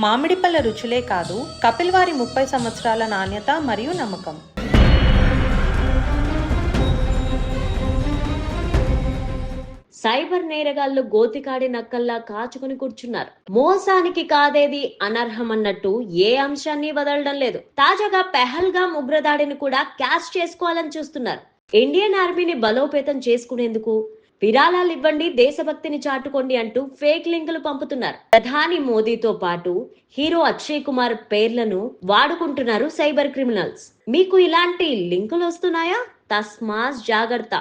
మామిడి పళ్ళ రుచులే కాదు, కపిల్ వారి 30 సంవత్సరాల నాణ్యత మరియు నమ్మకం. సైబర్ నేరగాళ్లు గోతికాడి నక్కల్లా కాచుకుని కూర్చున్నారు. మోసానికి కాదేది అనర్హం అన్నట్టు ఏ అంశాన్ని వదలడం లేదు. తాజాగా పెహల్గాం ఉగ్రదాడిని కూడా క్యాష్ చేసుకోవాలని చూస్తున్నారు. ఇండియన్ ఆర్మీని బలోపేతం చేసుకునేందుకు విరాళాలు ఇవ్వండి, దేశభక్తిని చాటుకోండి అంటూ ఫేక్ లింకులు పంపుతున్నారు. ప్రధాని మోదీతో పాటు హీరో అక్షయ్ కుమార్ పేర్లను వాడుకుంటున్నారు సైబర్ క్రిమినల్స్. మీకు ఇలాంటి లింకులు వస్తున్నాయా? తస్మాత్ జాగ్రత్త.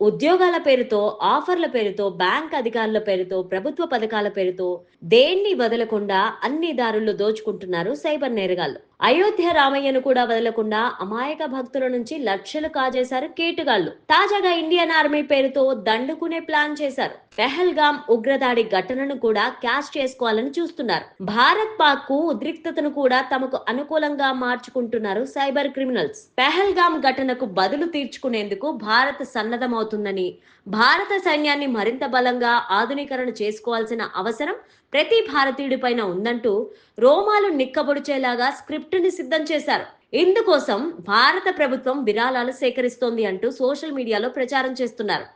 ఉద్యోగాల పేరుతో, ఆఫర్ల పేరుతో, బ్యాంక్ అధికారుల పేరుతో, ప్రభుత్వ పథకాల పేరుతో దేన్ని వదలకుండా అన్ని దారుల్లో దోచుకుంటున్నారు సైబర్ నేరగాళ్లు. అయోధ్య రామయ్యను కూడా వదలకుండా అమాయక భక్తుల నుంచి లక్షలు కాజేశారు కేటుగాళ్లు. తాజాగా ఇండియన్ ఆర్మీ పేరుతో దండుకునే ప్లాన్ చేశారు. పెహల్గాం ఉగ్రదాడి ఘటనను కూడా క్యాష్ చేసుకోవాలని చూస్తున్నారు. భారత్ పాక్ కు ఉద్రిక్తతను కూడా తమకు అనుకూలంగా మార్చుకుంటున్నారు సైబర్ క్రిమినల్స్. పెహల్గాం ఘటనకు బదులు తీర్చుకునేందుకు భారత్ సన్నద్ధమవుతుందని, భారత సైన్యాన్ని మరింత బలంగా ఆధునీకరణ చేసుకోవాల్సిన అవసరం ప్రతి భారతీయుడి పైన ఉందంటూ రోమాలు నిక్కబొడిచేలాగా స్క్రిప్ట్ ని సిద్ధం చేశారు. ఇందుకోసం భారత ప్రభుత్వం విరాళాలు సేకరిస్తోంది అంటూ సోషల్ మీడియాలో ప్రచారం చేస్తున్నారు.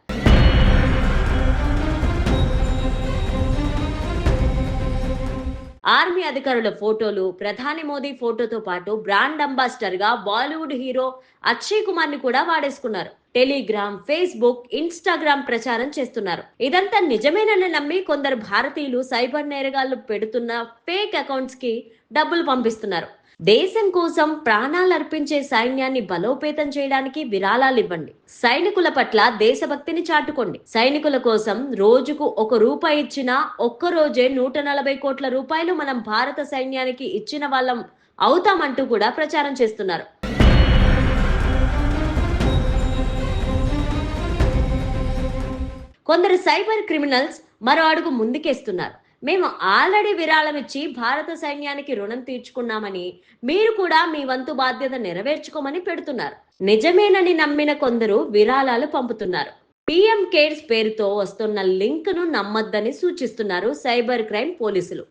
ఆర్మీ అధికారుల ఫోటోలు, ప్రధాని మోదీ ఫోటోతో పాటు బ్రాండ్ అంబాసిడర్ గా బాలీవుడ్ హీరో అక్షయ్ కుమార్ ని కూడా వాడేసుకున్నారు. టెలిగ్రామ్, ఫేస్బుక్, ఇన్స్టాగ్రామ్ ప్రచారం చేస్తున్నారు. ఇదంతా నిజమేనని నమ్మి కొందరు భారతీయులు సైబర్ నేరగాళ్లు పెడుతున్న ఫేక్ అకౌంట్స్ కి డబ్బులు పంపిస్తున్నారు. దేశం కోసం ప్రాణాలు అర్పించే సైన్యాన్ని బలోపేతం చేయడానికి విరాళాలు ఇవ్వండి, సైనికుల పట్ల దేశభక్తిని చాటుకోండి, సైనికుల కోసం రోజుకు ₹1 ఇచ్చినా ఒక్క రోజే 140 కోట్ల రూపాయలు మనం భారత సైన్యానికి ఇచ్చిన వాళ్ళం అవుతామంటూ కూడా ప్రచారం చేస్తున్నారు. కొందరు సైబర్ క్రిమినల్స్ మరో అడుగు ముందుకేస్తున్నారు. మేము ఆల్రెడీ విరాళం ఇచ్చి భారత సైన్యానికి రుణం తీర్చుకున్నామని, మీరు కూడా మీ వంతు బాధ్యత నెరవేర్చుకోమని పెడుతున్నారు. నిజమేనని నమ్మిన కొందరు విరాళాలు పంపుతున్నారు. PM కేర్స్ పేరుతో వస్తున్న లింక్ ను నమ్మొద్దని సూచిస్తున్నారు సైబర్ క్రైమ్ పోలీసులు.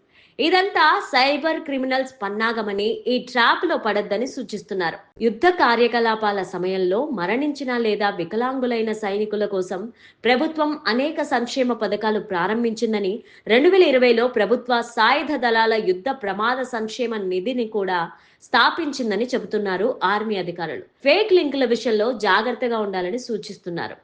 ఇదంతా సైబర్ క్రిమినల్స్ పన్నాగమని, ఈ ట్రాప్ లో పడొద్దని సూచిస్తున్నారు. యుద్ధ కార్యకలాపాల సమయంలో మరణించిన లేదా వికలాంగులైన సైనికుల కోసం ప్రభుత్వం అనేక సంక్షేమ పథకాలు ప్రారంభించిందని, 2020లో ప్రభుత్వ సాయుధ దళాల యుద్ధ ప్రమాద సంక్షేమ నిధిని కూడా స్థాపించిందని చెబుతున్నారు ఆర్మీ అధికారులు. ఫేక్ లింకుల విషయంలో జాగ్రత్తగా ఉండాలని సూచిస్తున్నారు.